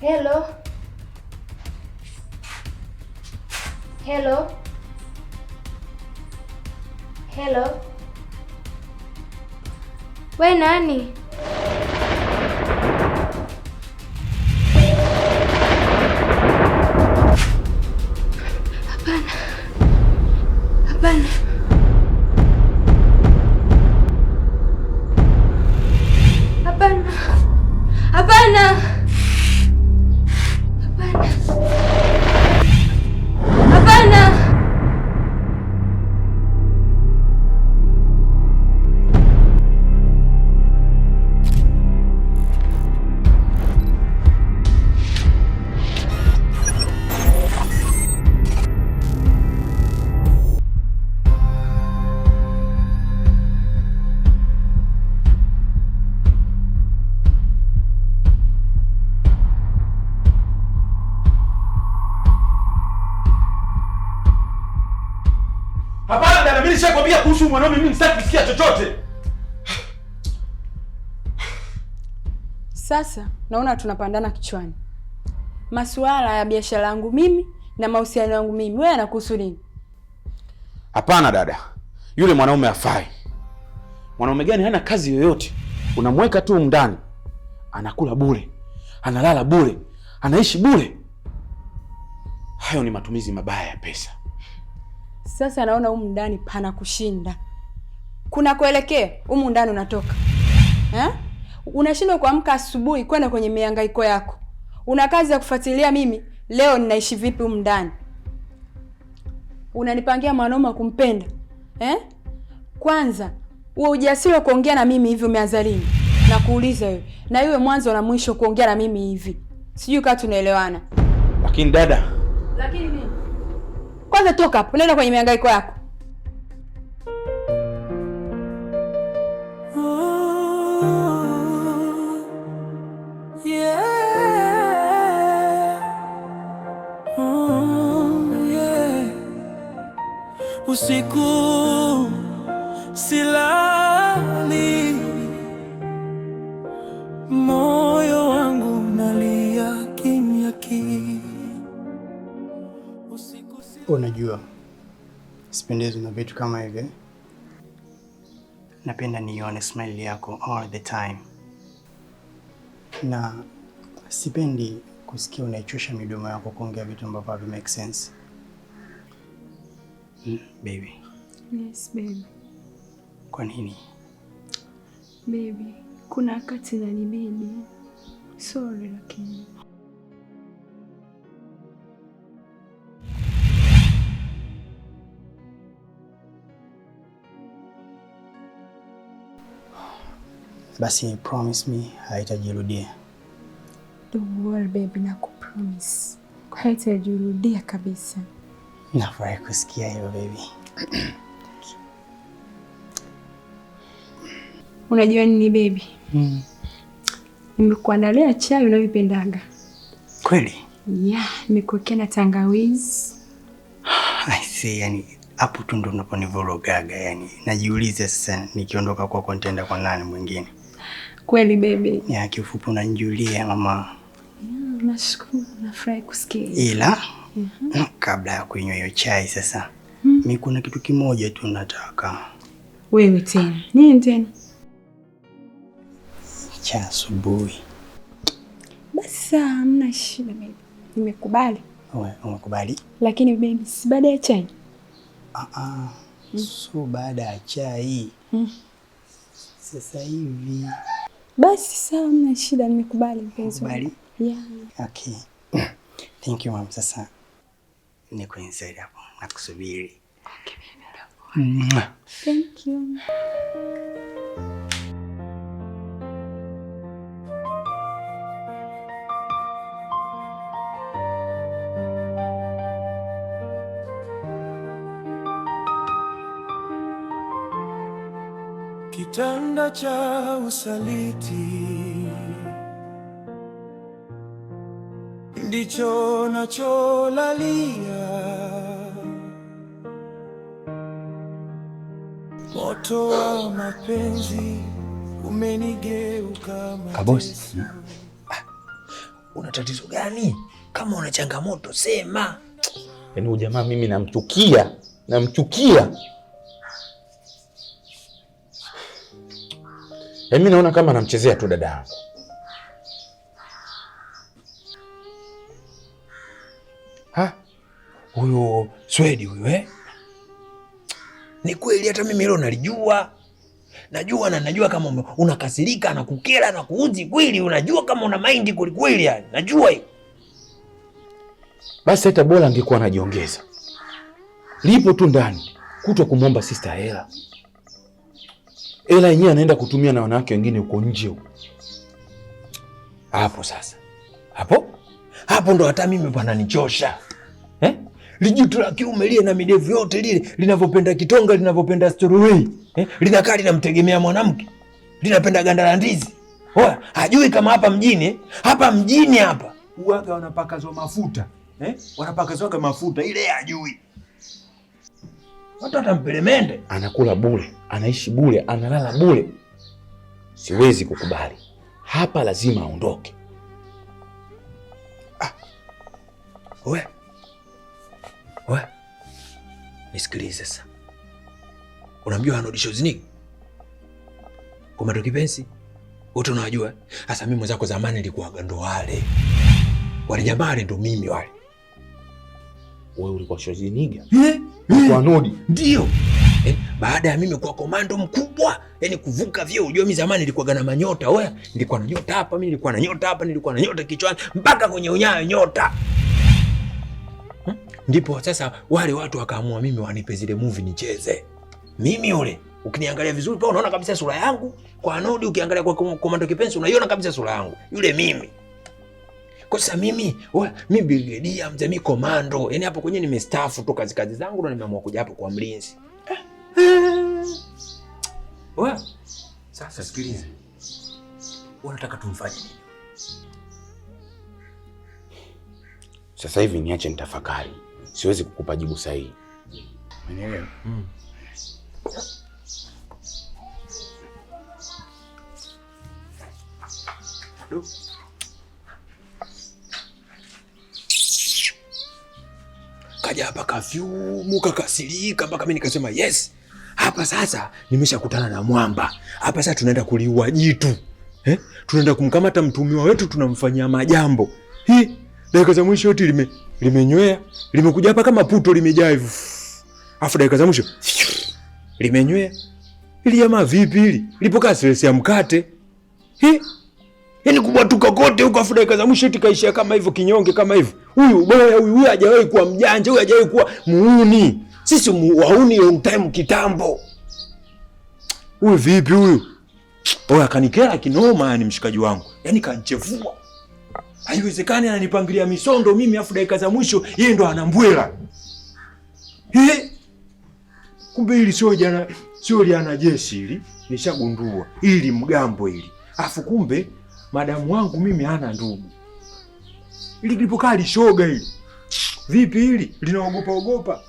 Hello. Hello. Hello. We nani? Hapana. Hapana. Hapana. Hapana. Mimi nishakwambia kuhusu mwanaume, mimi sitaki kusikia chochote. Sasa naona tunapandana kichwani. Masuala ya biashara yangu mimi na mahusiano yangu mimi, wewe anakuhusu nini? Hapana dada. Yule mwanaume hafai. Mwanaume gani hana kazi yoyote? Unamweka tu ndani. Anakula bure. Analala bure. Anaishi bure. Hayo ni matumizi mabaya ya pesa. Sasa naona humu ndani pana kushinda. Kuna kuelekea humu ndani unatoka. Unashindwa kuamka asubuhi kwenda kwenye mihangaiko yako. Una kazi ya kufuatilia mimi leo ninaishi vipi humu ndani. Unanipangia mwanaume kumpenda. Kwanza, uwe ujasiri kuongea na mimi hivi umeanza lini? Na kuuliza wewe. Na iwe mwanzo na mwisho kuongea na mimi hivi. Sijui kama tunaelewana. Lakini dada, lakini nini? Kwanza toka hapo, nenda kwenye mihangaiko yako. Usiku silali, moyo wangu unalia kimya kimya. Unajua, sipendezwi na vitu kama hivi. Napenda nione smile yako all the time. Na sipendi kusikia unaichosha midomo yako kuongea vitu ambavyo havi make sense. Baby. Yes, baby. Kwa nini? Baby, kuna wakati inanibidi. Sorry lakini. Basi promise me haitajirudia. Don't worry baby, nakupromise. Haitajirudia kabisa. Nafurahi kusikia hiyo baby. Unajua nini baby? Nimekuandalia chai unayoipendaga. Kweli? Yeah, nimekuwekea na tangawizi. I see, yani hapo tu ndo unaponivurugaga, yani najiuliza sasa nikiondoka kwa nitaenda kwa nani mwingine. Kweli baby. Ya kiufupi unanijulia mama. Yeah, nashukuru, nafurahi kusikia. Ila kabla ya kunywa hiyo chai sasa, mimi kuna kitu kimoja tu nataka. Wewe tena? Nini tena? Cha asubuhi. Basi hamna shida baby. Nimekubali. Wewe umekubali? Lakini baby, si baada ya chai. So baada ya chai. Sasa hivi. Basi sawa, hamna shida, nimekubali mpenzi wangu. Umekubali? Yeah. Okay. Thank you mom. Sasa niko inside hapo nakusubiri. Okay baby. Thank you. Kitanda cha usaliti ndicho nacholalia, moto wa mapenzi umenigeuka Kabosi. Una tatizo gani? Kama una changamoto sema. Yaani huyu jamaa mimi namchukia. Yaani mimi naona kama anamchezea tu dada yangu. Huyo Swedi huyo Ni kweli hata mimi hilo nalijua. Najua kama unakasirika na kukera na kuudhi kweli, unajua kama una mind kweli yani. Najua hiyo. Basi hata bora angekuwa anajiongeza. Lipo tu ndani kuto kumwomba sister hela. Hela yenyewe anaenda kutumia na wanawake wengine huko nje huko. Hapo sasa. Hapo ndo hata mimi pananichosha. Lijitu la kiume lile na midevu yote lile linavyopenda kitonga, linavyopenda strawberry, linakaa linamtegemea mwanamke, linapenda ganda la ndizi. Hajui kama hapa mjini hapa uaga wanapakazwa mafuta, wanapakazwaga mafuta ile hajui. Watu atampelemende, anakula bure, anaishi bure, analala bure. Siwezi kukubali. Hapa lazima aondoke. Nisikilize sasa. Unamjua Arnold Schwarzenegger? Komando kipenzi? Wote unawajua? Sasa mimi mwenzako zamani nilikuwa ndo wale jamaa ndo mimi wale. Wewe ulikuwa Schwarzenegger? Kwa Arnold. Ndio. Baada ya mimi kuwa komando mkubwa, yani kuvuka vyeo, unajua mimi zamani nilikuwa na manyota. Nilikuwa na nyota hapa, mimi nilikuwa na nyota hapa, nilikuwa na nyota kichwani mpaka kwenye unyayo nyota. Ndipo sasa wale watu wakaamua mimi wanipe zile movie nicheze. Mimi yule, ukiniangalia vizuri pa unaona kabisa sura yangu. Kwa Arnold ukiangalia kwa Komando Kipenzi unaiona kabisa sura yangu. Yule mimi. Kwa sasa mimi brigedia mzee, mimi komando. Yaani hapo kwenye nimestaafu tu kazi zangu na nimeamua kuja hapo kwa mlinzi. Sasa sikiliza. Unataka tumfanye nini? Sasa hivi niache nitafakari. Siwezi kukupa jibu sahihi. Umeelewa? Kaja hapa kafyumu kakasirika mpaka mimi nikasema yes. Hapa sasa nimeshakutana na mwamba. Hapa sasa tunaenda kuliua jitu. Tunaenda kumkamata mtumiwa wetu, tunamfanyia majambo. Dakika za mwisho yote limenywea, limekuja hapa kama puto limejaa hivi. Afu dakika za mwisho limenywea. Ili jamaa vipi hili? Lipokaa stress ya mkate. Yaani kubwatuka kote huko, afu dakika za mwisho tikaishia kama hivyo, kinyonge kama hivyo. Huyu hajawahi kuwa mjanja, huyu hajawahi kuwa muuni. Sisi wauni long time kitambo. Huyu vipi huyu? Akanikera kinoma, yani mshikaji wangu. Yaani kanchefua. Haiwezekani ananipangilia misondo mimi, afu dakika za mwisho yeye ndo anambwela. Kumbe hili sio jana jeshi hili, nishagundua. Hili mgambo hili. Afu kumbe madamu wangu mimi hana ndugu. Hili lipokaa lishoga hili. Vipi hili? Linaogopa.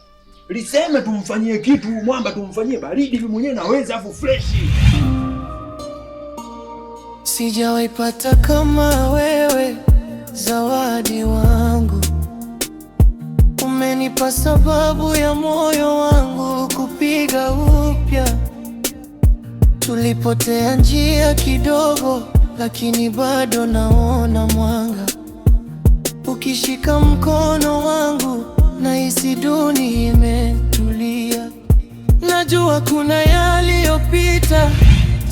Liseme tumfanyie kitu mwamba, tumfanyie baridi hivi mwenyewe naweza, afu freshi. Sijawahi pata kama wewe, zawadi wangu. Umenipa sababu ya moyo wangu kupiga upya. Tulipotea njia kidogo, lakini bado naona mwanga. Ukishika mkono wangu, nahisi dunia imetulia. Najua kuna yaliyopita,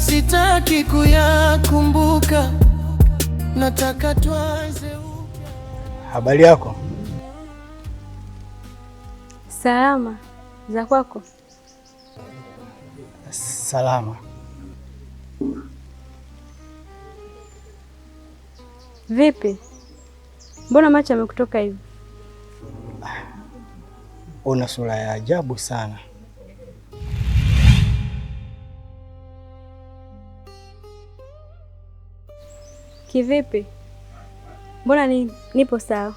sitaki kuyakumbuka. Nataka tuanze upya. Habari yako? Salama. Za kwako? Salama. Vipi? Mbona macho yamekutoka hivi? Una sura ya ajabu sana. Kivipi? Mbona nipo sawa?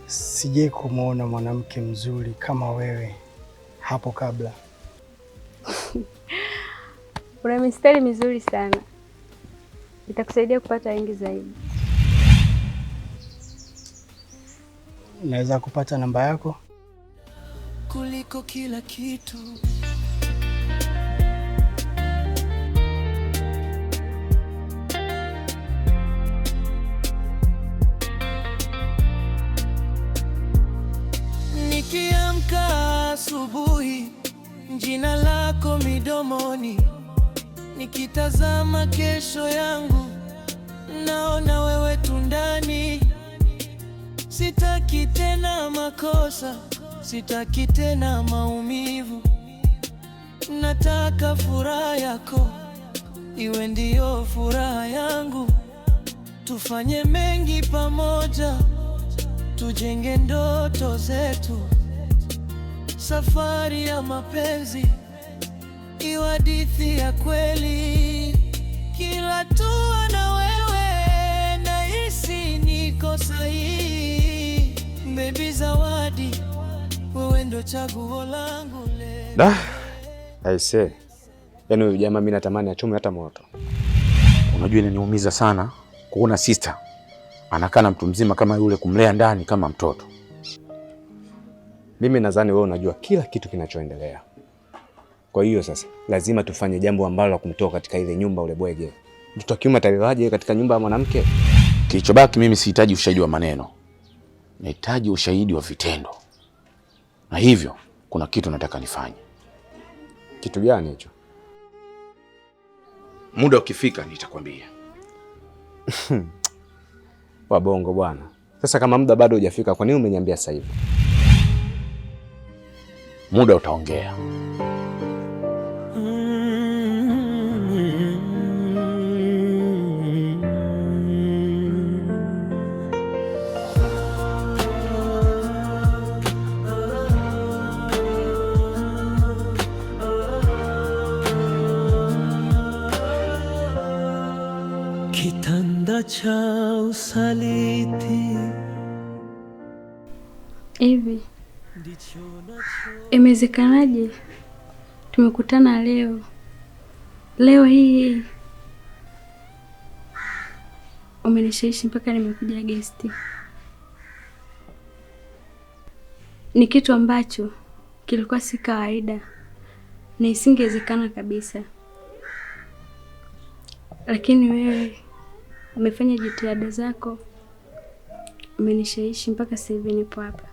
Sijai kumuona mwanamke mzuri kama wewe hapo kabla. Una mistari mizuri sana. itakusaidia kupata wengi zaidi. Naweza kupata namba yako? Kuliko kila kitu. Nikiamka asubuhi, jina lako midomoni, nikitazama kesho yangu, naona wewe tu ndani. Sitaki tena makosa, sitaki tena maumivu. Nataka furaha yako iwe ndiyo furaha yangu. Tufanye mengi pamoja, tujenge ndoto zetu. Safari ya mapenzi iwe hadithi ya kweli. Kila hatua na wewe nahisi niko sahihi. Baby Zawadi, wewe ndo chaguo langu leo. Aise. Yaani huyu jamaa mimi natamani achome hata moto. Unajua inaniumiza sana kuona sister anakaa na mtu mzima kama yule, kumlea ndani kama mtoto. Mimi nadhani wewe unajua kila kitu kinachoendelea. Kwa hiyo sasa lazima tufanye jambo ambalo la kumtoa katika ile nyumba ule bwege. Mtoto wa kiume ataliwaje katika nyumba ya mwanamke? Kilichobaki mimi sihitaji ushahidi wa maneno. Nahitaji ushahidi wa vitendo. Na hivyo kuna kitu nataka nifanye. Kitu gani hicho? Muda ukifika nitakwambia. Wabongo bwana. Sasa kama muda bado hujafika, kwa nini umeniambia sasa hivi? Muda utaongea. Kitanda cha usaliti. Hivi imewezekanaje tumekutana leo hii? Umenishawishi mpaka nimekuja gesti. Ni kitu ambacho kilikuwa si kawaida na isingewezekana kabisa, lakini wewe umefanya jitihada zako, umenishawishi mpaka sasa hivi nipo hapa.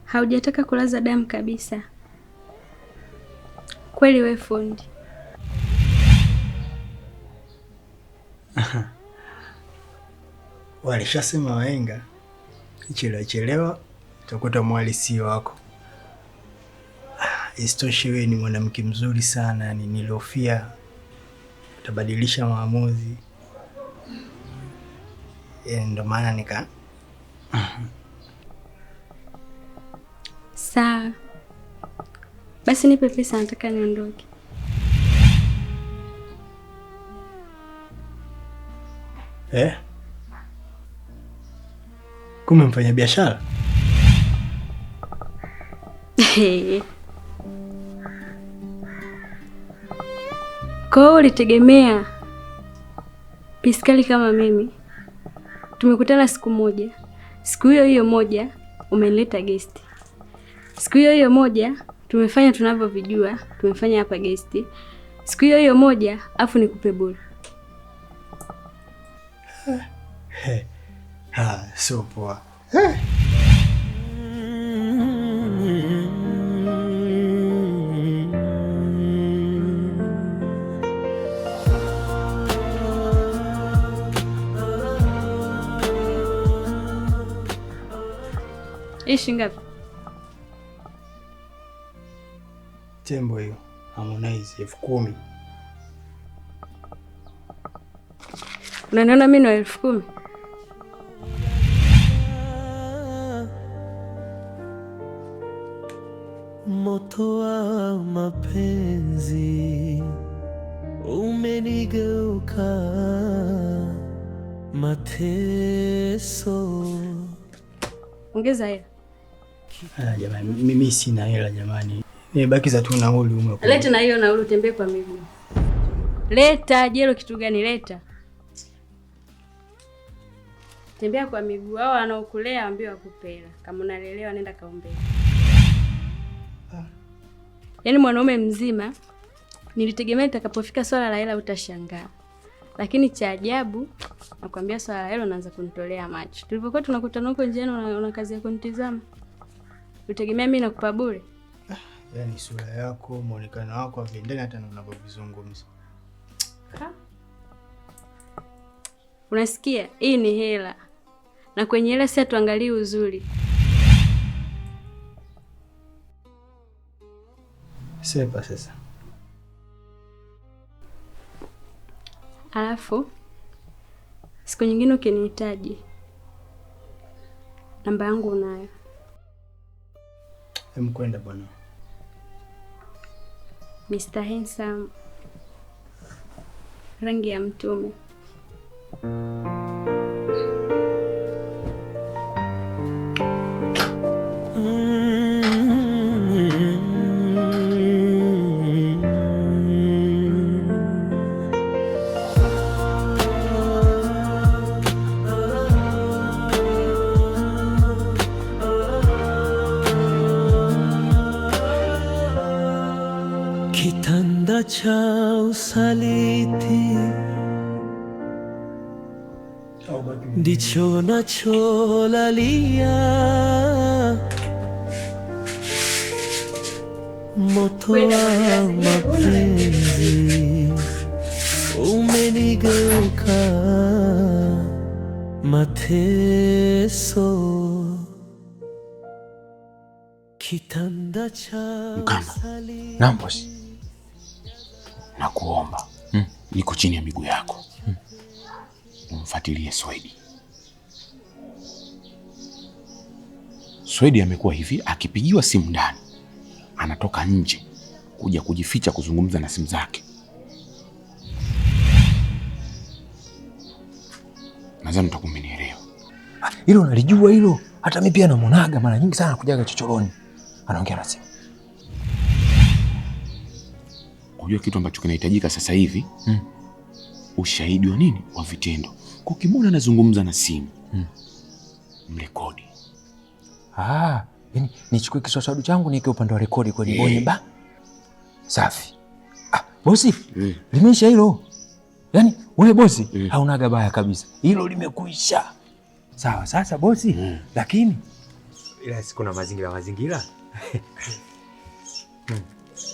Haujataka kulaza damu kabisa. Kweli wewe fundi. Walishasema wahenga, chelewa utakuta mwalisi wako. Isitoshe wewe ni mwanamke mzuri sana, nilihofia utabadilisha maamuzi. Ndio maana nika Sawa. Basi nipe pesa, nataka niondoke. Kumbe mfanya biashara? Kwa hiyo ulitegemea piskali kama mimi tumekutana siku moja, siku hiyo moja umenileta gesti, siku hiyo moja tumefanya tunavyovijua, tumefanya hapa gesti, siku hiyo moja afu nikupe bure. So poa. Ishi ngapi? Tembo hiyo Harmonize 10,000. Unaniona mimi na 10,000? Moto wa mapenzi umenigeuka mateso. Ongeza hela. Jamani, mimi sina hela jamani. Nimebakiza tu nauli umekuwa. Leta na hiyo nauli, utembee kwa miguu. Leta jelo kitu gani? Leta. Tembea kwa miguu, hao wanaokulea ambao wakupela. Kama unalelewa nenda kaombea. Yaani mwanaume mzima nilitegemea nitakapofika swala la hela utashangaa. Lakini cha ajabu nakwambia swala la hela unaanza kunitolea macho. Tulipokuwa tunakutana huko njiani una kazi ya kunitizama. Utegemea mimi nakupa bure? Yaani sura yako, muonekano wako havendani hata na unavyozungumza. Unasikia? Hii ni hela. Na kwenye hela si tuangalie uzuri. Sepa sasa. Alafu siku nyingine ukinihitaji, namba yangu unayo. Kwenda bwana. Mr. Handsome. Rangi ya mtume. Kitanda cha usaliti ndicho nacholalia, moto wa mapenzi umenigeuka mateso. Kitanda cha usaliti. Naam bosi. Nakuomba niko chini ya miguu yako. Umfuatilie Swedi. Swedi amekuwa hivi, akipigiwa simu ndani anatoka nje kuja kujificha kuzungumza na simu zake. Nadhani utakumenielewa. Hilo nalijua hilo. Hata mimi pia namuonaga mara nyingi sana kujaga chochoroni. Anaongea na simu. Unajua kitu ambacho kinahitajika sasa hivi? Ushahidi wa nini? Wa vitendo. Kwa kimona anazungumza na simu. Mrekodi. Yani nichukue kiswaswadu changu niweke upande wa rekodi kwa nibonye ba. Safi. Bosi, limeisha hilo. Yaani wewe bosi haunaga baya kabisa. Hilo limekuisha. Sawa, sasa bosi, lakini ila sikuna mazingira.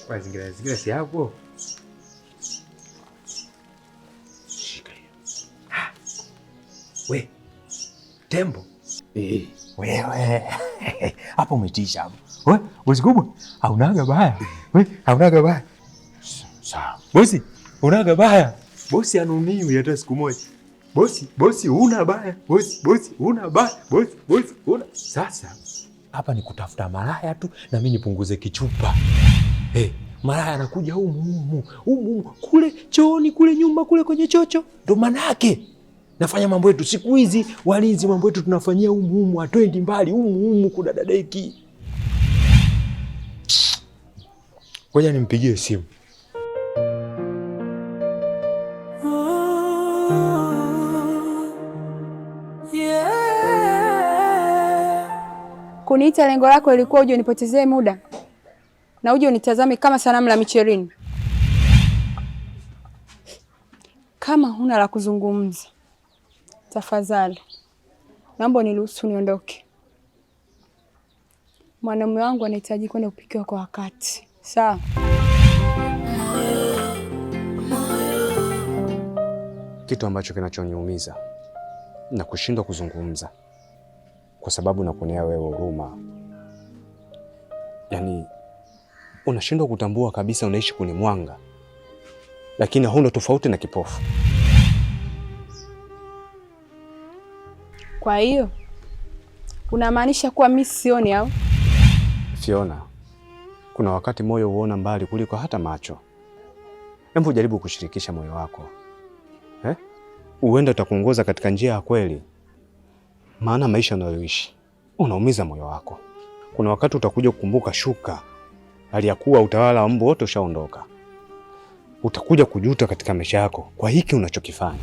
Mazingira si hapo. Shika hiyo. We. Tembo. Wewe. Hapo umetisha hapo. We, bosi kubwa, haunaga baya. We, haunaga baya. Sawa. Bosi, unaga baya. Bosi anuniwi hata siku moja. Bosi una baya. Bosi una baya. Bosi una. Sasa hapa ni kutafuta malaya tu na mimi nipunguze kichupa. Malaya anakuja humu kule chooni kule nyuma kule kwenye chocho. Ndo maana yake. Nafanya mambo yetu siku hizi, walinzi mambo yetu tunafanyia humu, hatwendi mbali humu kudadadeki. Ngoja nimpigie simu. Kuniita lengo lako ilikuwa uje unipotezee muda na uje unitazame kama sanamu la micherini. Kama huna la kuzungumza, tafadhali naomba niruhusu niondoke. Mwanamume wangu anahitaji kwenda kupikiwa kwa wakati. Sawa? Kitu ambacho kinachoniumiza na kushindwa kuzungumza kwa sababu nakuonea wewe huruma. Yaani unashindwa kutambua kabisa unaishi kwenye mwanga, lakini huna tofauti na kipofu. Kwa hiyo unamaanisha kuwa mimi sioni au? Fiona, kuna wakati moyo huona mbali kuliko hata macho. Hebu jaribu kushirikisha moyo wako. Uenda utakuongoza katika njia ya kweli. Maana maisha unayoishi unaumiza moyo wako. Kuna wakati utakuja kukumbuka shuka aliyakuwa utawala wa mbu wote ushaondoka. utakuja kujuta katika maisha yako kwa hiki unachokifanya.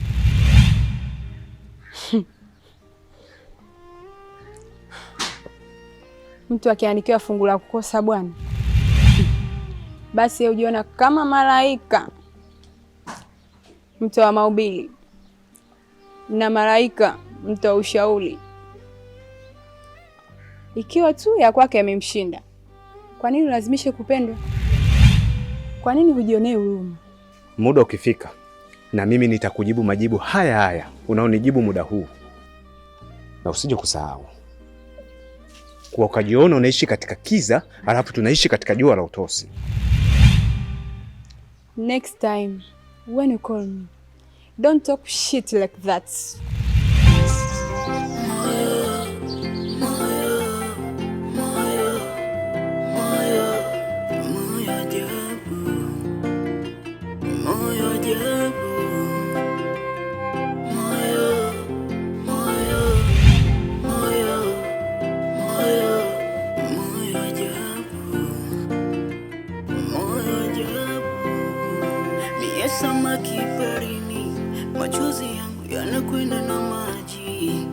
Mtu akiandikiwa fungu la kukosa bwana, basi ujiona kama malaika, mtu wa mahubiri na malaika mtu wa ushauri. Ikiwa tu ya kwake amemshinda, kwa nini ulazimishe kupendwa? Kwa nini hujionee huruma? Muda ukifika na mimi nitakujibu majibu haya haya unaonijibu muda huu, na usije kusahau kwa ukajiona unaishi katika kiza alafu tunaishi katika jua la utosi. Next time when you call me, don't talk shit like that. Samaki baharini, machozi yangu yanakwenda na maji.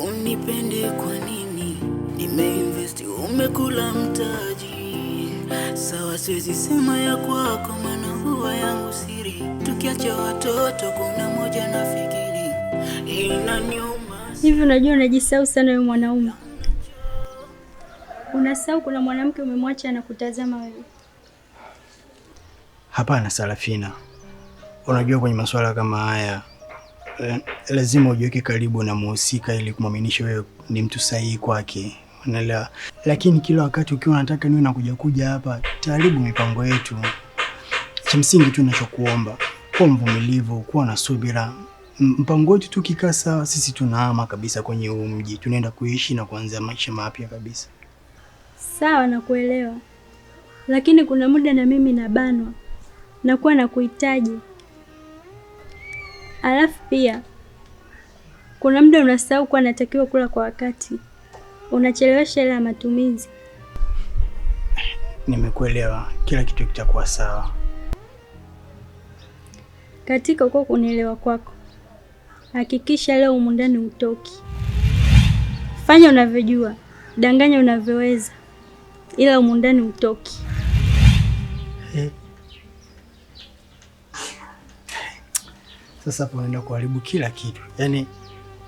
Unipende kwa nini? Nimeinvest, umekula mtaji. Sawa, siwezi sema ya kwako, maana huwa yangu siri. Tukiacha watoto kuna moja nafikiri inaniuma. Hivi unajua unajisahau sana wewe mwanaume. Unasahau kuna mwanamke umemwacha anakutazama wewe. Hapana Sarafina, unajua kwenye masuala kama haya lazima ujiweke karibu na muhusika ili kumwaminisha wewe ni mtu sahihi kwake, unaelewa? Lakini kila wakati ukiwa unataka niwe nakuja kuja hapa, taharibu mipango yetu. Cha msingi tu ninachokuomba, kuwa mvumilivu, kuwa na subira. Mpango wetu tukikaa sawa, sisi tunahama kabisa kwenye huu mji, tunaenda kuishi na kuanza maisha mapya kabisa. Sawa, nakuelewa. Lakini kuna muda na mimi nabanwa, nakuwa nakuhitaji. Alafu pia kuna muda unasahau kuwa natakiwa kula kwa wakati, unachelewesha ile ya matumizi. Nimekuelewa, kila kitu kitakuwa sawa. Katika uko kunielewa kwako, hakikisha leo humu ndani utoki. Fanya unavyojua, danganya unavyoweza, ila humu ndani utoki. Sasa hapo unaenda kuharibu kila kitu. Yaani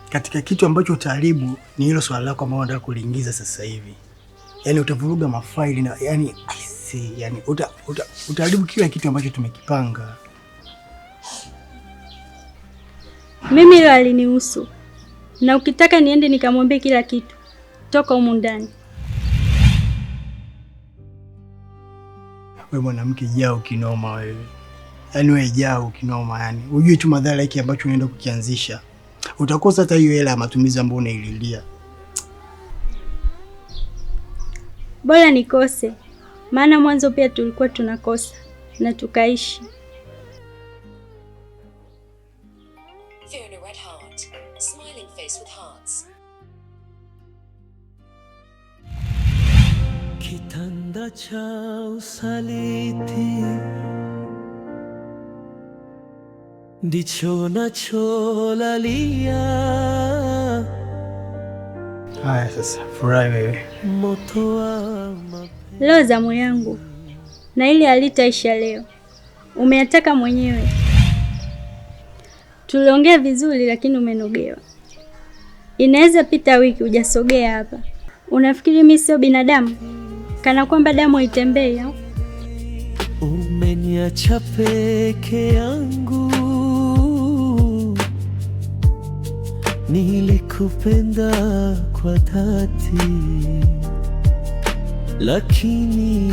katika kitu ambacho utaharibu ni hilo swala lako ambalo unataka kuliingiza sasa hivi. Yaani utavuruga mafaili na yani utaharibu kila kitu ambacho tumekipanga. Mimi hilo alinihusu. Na ukitaka niende nikamwambie kila kitu, toka humu ndani. Wewe mwanamke jao kinoma wewe. Yaani wewe jao kinoma yani. Unajui tu madhara yake ambacho unaenda kukianzisha. Utakosa hata hiyo hela ya matumizi ambayo unaililia. Bora nikose. Maana mwanzo pia tulikuwa tunakosa na tukaishi. Kitanda cha usaliti ndicho nacholalia. Haya sasa, furahi wewe. Moto wa leo zamu yangu, na ili halitaisha leo. Umeyataka mwenyewe. Tuliongea vizuri lakini umenogewa. Inaweza pita wiki hujasogea hapa. Unafikiri mimi sio binadamu? Kana kwamba damu haitembei au? Umeniacha peke yangu. Nilikupenda kwa dhati, lakini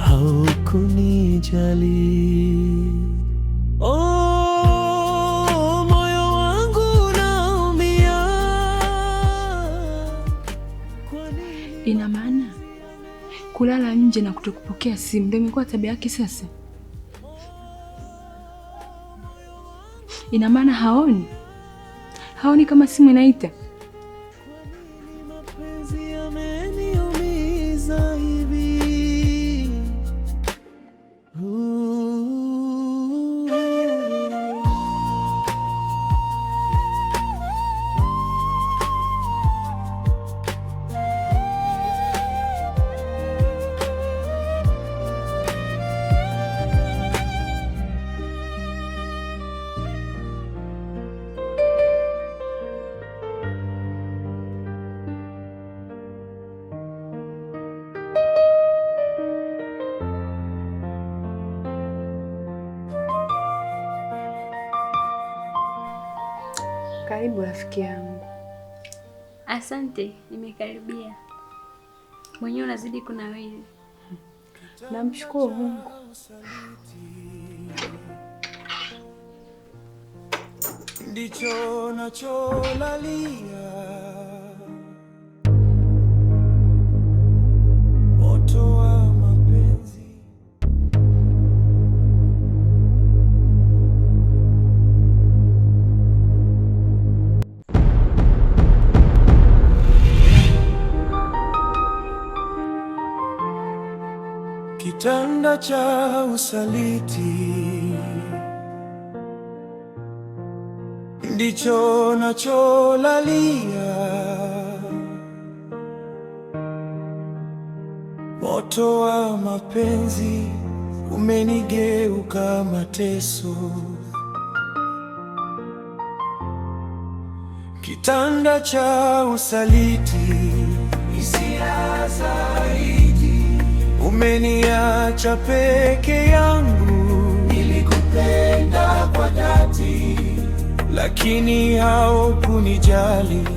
haukunijali. Oh, moyo wangu unaumia. Ina maana kulala nje na kutokupokea simu ndio imekuwa tabia yake sasa? Ina maana haoni kama simu inaita? Mapenzi yameniumiza hivi. Karibu rafiki yangu. Asante, nimekaribia. Mwenyewe unazidi kunawiri. Namshukuru Mungu. Ndicho nacholalia, moto wa mapenzi. Kitanda cha usaliti ndicho nacholalia, moto wa mapenzi umenigeuka mateso. Kitanda cha usaliti, hisia zaidi, umeniacha peke yangu. Nilikupenda kwa dhati, lakini haukunijali.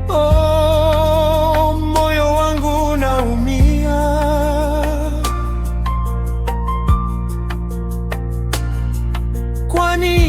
Oh, moyo wangu unaumia. Kwani